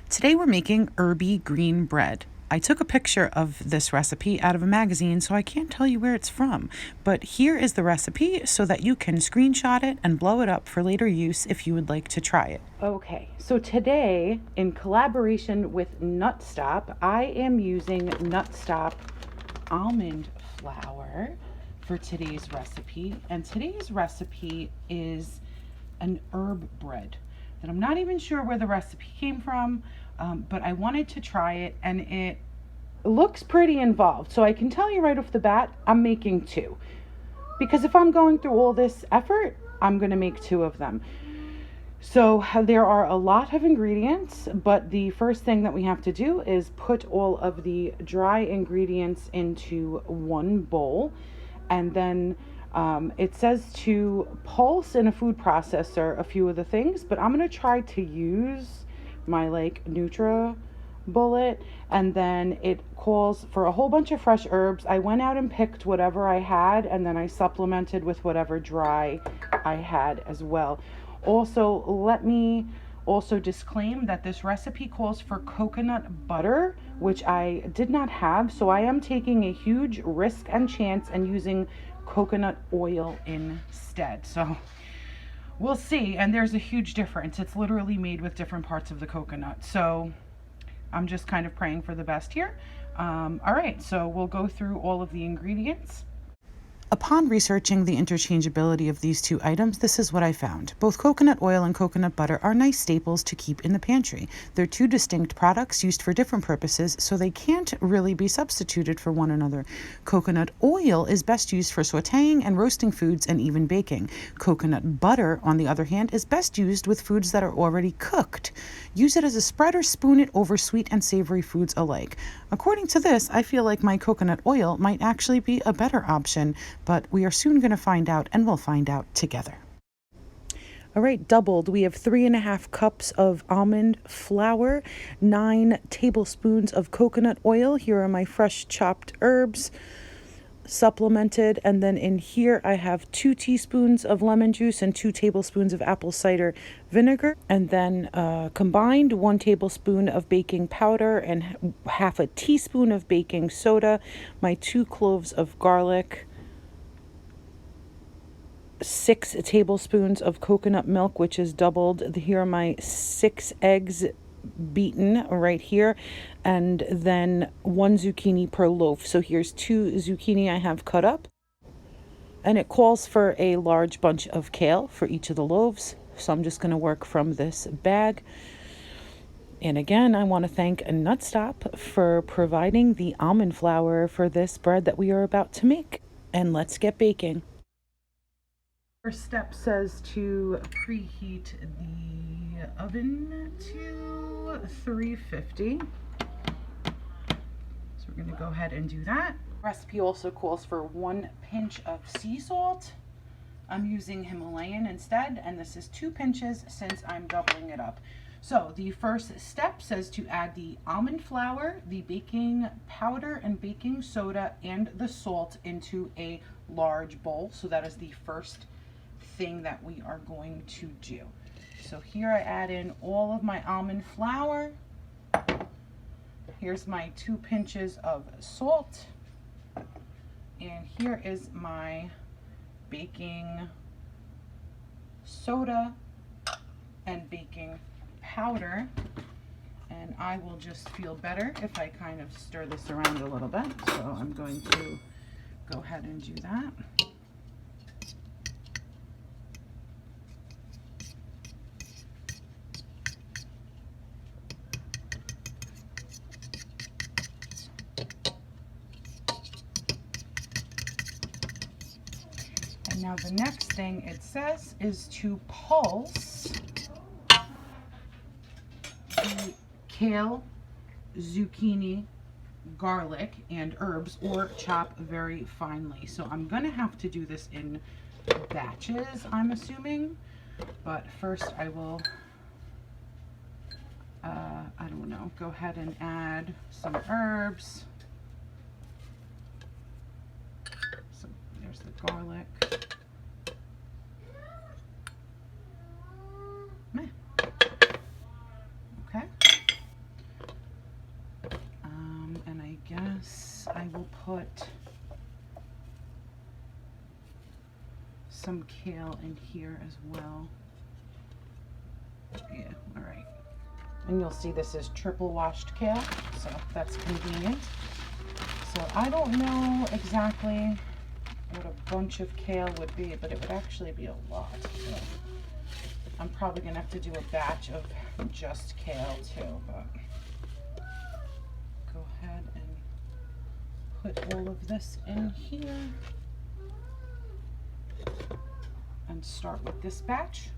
Today we're making Herby green bread. I took a picture of this recipe out of a magazine, so I can't tell you where it's from. But here is the recipe so that you can screenshot it and blow it up for later use if you would like to try it. Okay, so today, in collaboration with Nutstop, I am using Nutstop almond flour for today's recipe. And today's recipe is an herb bread that I'm not even sure where the recipe came from, but I wanted to try it, and it looks pretty involved. So I can tell you right off the bat, I'm making two. Because if I'm going through all this effort, I'm going to make two of them. So there are a lot of ingredients, but the first thing that we have to do is put all of the dry ingredients into one bowl, and then it says to pulse in a food processor a few of the things, but I'm going to try to use my NutriBullet, and then it calls for a whole bunch of fresh herbs. I went out and picked whatever I had, and then I supplemented with whatever dry I had as well. Also, let me also disclaim that this recipe calls for coconut butter, which I did not have, so I am taking a huge risk and chance and using coconut oil instead. So we'll see. And there's a huge difference. It's literally made with different parts of the coconut. So I'm just kind of praying for the best here. All right, so we'll go through all of the ingredients. Upon researching the interchangeability of these two items, this is what I found. Both coconut oil and coconut butter are nice staples to keep in the pantry. They're two distinct products used for different purposes, so they can't really be substituted for one another. Coconut oil is best used for sautéing and roasting foods and even baking. Coconut butter, on the other hand, is best used with foods that are already cooked. Use it as a spread or spoon it over sweet and savory foods alike. According to this, I feel like my coconut oil might actually be a better option, but we are soon going to find out, and we'll find out together. All right, doubled. We have 3.5 cups of almond flour, 9 tablespoons of coconut oil. Here are my fresh chopped herbs, supplemented, and then in here I have 2 teaspoons of lemon juice and 2 tablespoons of apple cider vinegar, and then combined 1 tablespoon of baking powder and half a teaspoon of baking soda, my 2 cloves of garlic, 6 tablespoons of coconut milk, which is doubled. Here are my 6 eggs beaten right here, and then 1 zucchini per loaf. So here's 2 zucchini I have cut up, and it calls for a large bunch of kale for each of the loaves. So I'm just going to work from this bag. And again, I want to thank Nutstop for providing the almond flour for this bread that we are about to make. And let's get baking. First step says to preheat the oven to 350. So we're going to go ahead and do that. Recipe also calls for 1 pinch of sea salt. I'm using Himalayan instead, and this is 2 pinches since I'm doubling it up. So the first step says to add the almond flour, the baking powder and baking soda, and the salt into a large bowl. So that is the first thing that we are going to do. So here I add in all of my almond flour. Here's my 2 pinches of salt, and here is my baking soda and baking powder, and I will just feel better if I kind of stir this around a little bit, so I'm going to go ahead and do that. Now the next thing it says is to pulse the kale, zucchini, garlic, and herbs, or chop very finely. So I'm going to have to do this in batches, I'm assuming. But first I will, I don't know, go ahead and add some herbs. So there's the garlic. Okay. I will put some kale in here as well. Yeah, all right. And you'll see this is triple washed kale, so that's convenient. So I don't know exactly what a bunch of kale would be, but it would actually be a lot. So I'm probably gonna have to do a batch of just kale too, but go ahead and put all of this in here and start with this batch.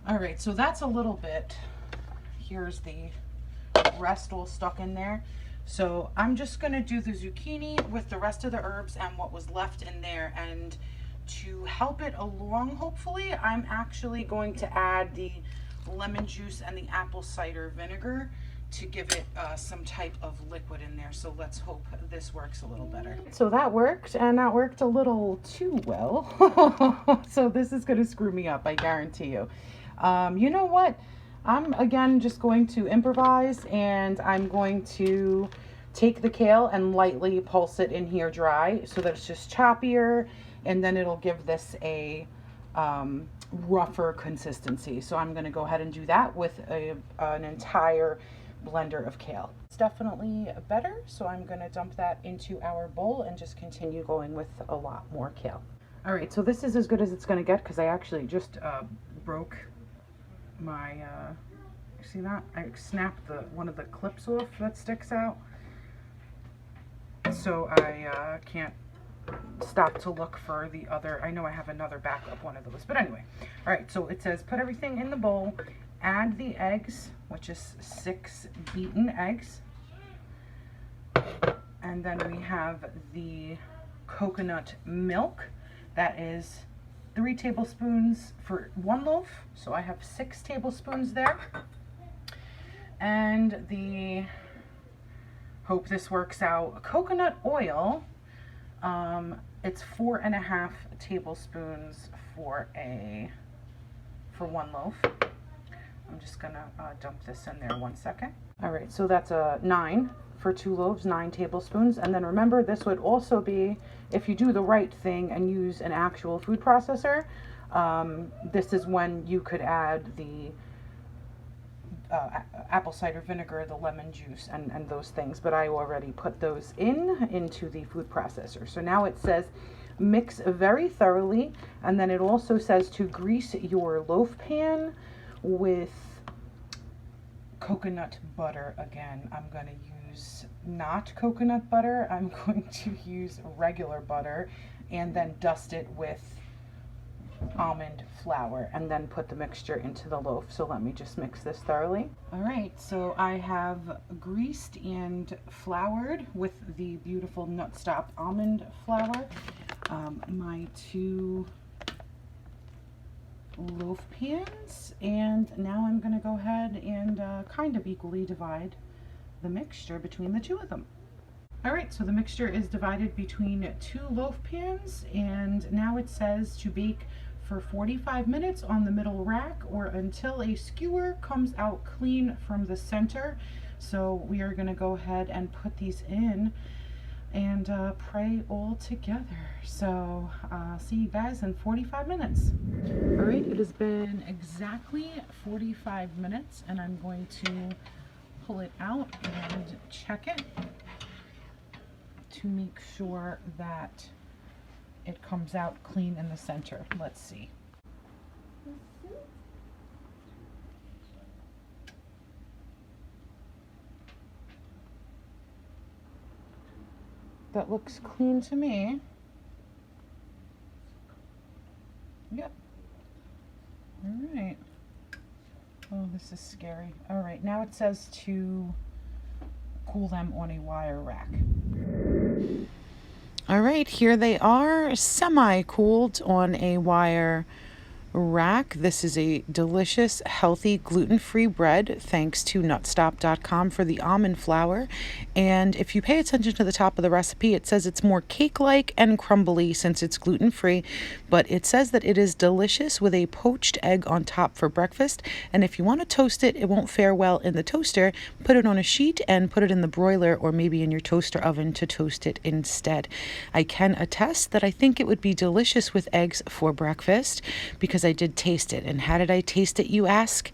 All right, so that's a little bit. Here's the rest all stuck in there. So I'm just gonna do the zucchini with the rest of the herbs and what was left in there. And to help it along, hopefully, I'm actually going to add the lemon juice and the apple cider vinegar to give it some type of liquid in there. So let's hope this works a little better. So that worked, and that worked a little too well. So this is gonna screw me up, I guarantee you. You know what? I'm again just going to improvise, and I'm going to take the kale and lightly pulse it in here dry so that it's just choppier, and then it'll give this a rougher consistency. So I'm going to go ahead and do that with an entire blender of kale. It's definitely better, so I'm going to dump that into our bowl and just continue going with a lot more kale. All right, so this is as good as it's going to get because I actually just broke my see that I snapped one of the clips off that sticks out, so I can't stop to look for the other. I know I have another backup one of those, but anyway. All right, so it says put everything in the bowl, add the eggs, which is 6 beaten eggs, and then we have the coconut milk. That is 3 tablespoons for 1 loaf, so I have 6 tablespoons there. And hope this works out, coconut oil, it's 4.5 tablespoons for 1 loaf. I'm just gonna dump this in there 1 second. All right, so that's a 9 for 2 loaves, 9 tablespoons. And then remember, this would also be, if you do the right thing and use an actual food processor, this is when you could add the apple cider vinegar, the lemon juice, and those things, but I already put those into the food processor. So now it says mix very thoroughly, and then it also says to grease your loaf pan with coconut butter. Again, I'm going to use not coconut butter, I'm going to use regular butter, and then dust it with almond flour, and then put the mixture into the loaf. So let me just mix this thoroughly. All right, so I have greased and floured with the beautiful Nutstop almond flour my 2 loaf pans, and now I'm going to go ahead and kind of equally divide the mixture between the 2 of them. All right, so the mixture is divided between 2 loaf pans, and now it says to bake for 45 minutes on the middle rack or until a skewer comes out clean from the center. So we are going to go ahead and put these in and pray all together. So see you guys in 45 minutes. All right, it has been exactly 45 minutes, and I'm going to pull it out and check it to make sure that it comes out clean in the center. Let's see. That looks clean to me. Yep. All right. Oh, this is scary. All right, now it says to cool them on a wire rack. All right, here they are, semi-cooled on a wire rack. This is a delicious, healthy, gluten-free bread, thanks to Nutstop.com for the almond flour. And if you pay attention to the top of the recipe, it says it's more cake-like and crumbly since it's gluten-free, but it says that it is delicious with a poached egg on top for breakfast. And if you want to toast it, it won't fare well in the toaster. Put it on a sheet and put it in the broiler or maybe in your toaster oven to toast it instead. I can attest that I think it would be delicious with eggs for breakfast because I did taste it. And how did I taste it, you ask?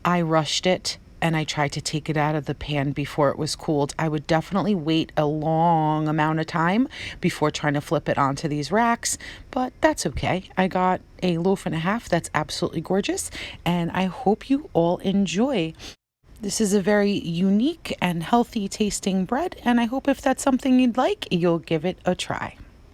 I rushed it and I tried to take it out of the pan before it was cooled. I would definitely wait a long amount of time before trying to flip it onto these racks, but that's okay. I got a loaf and a half that's absolutely gorgeous, and I hope you all enjoy. This is a very unique and healthy tasting bread, and I hope if that's something you'd like, you'll give it a try.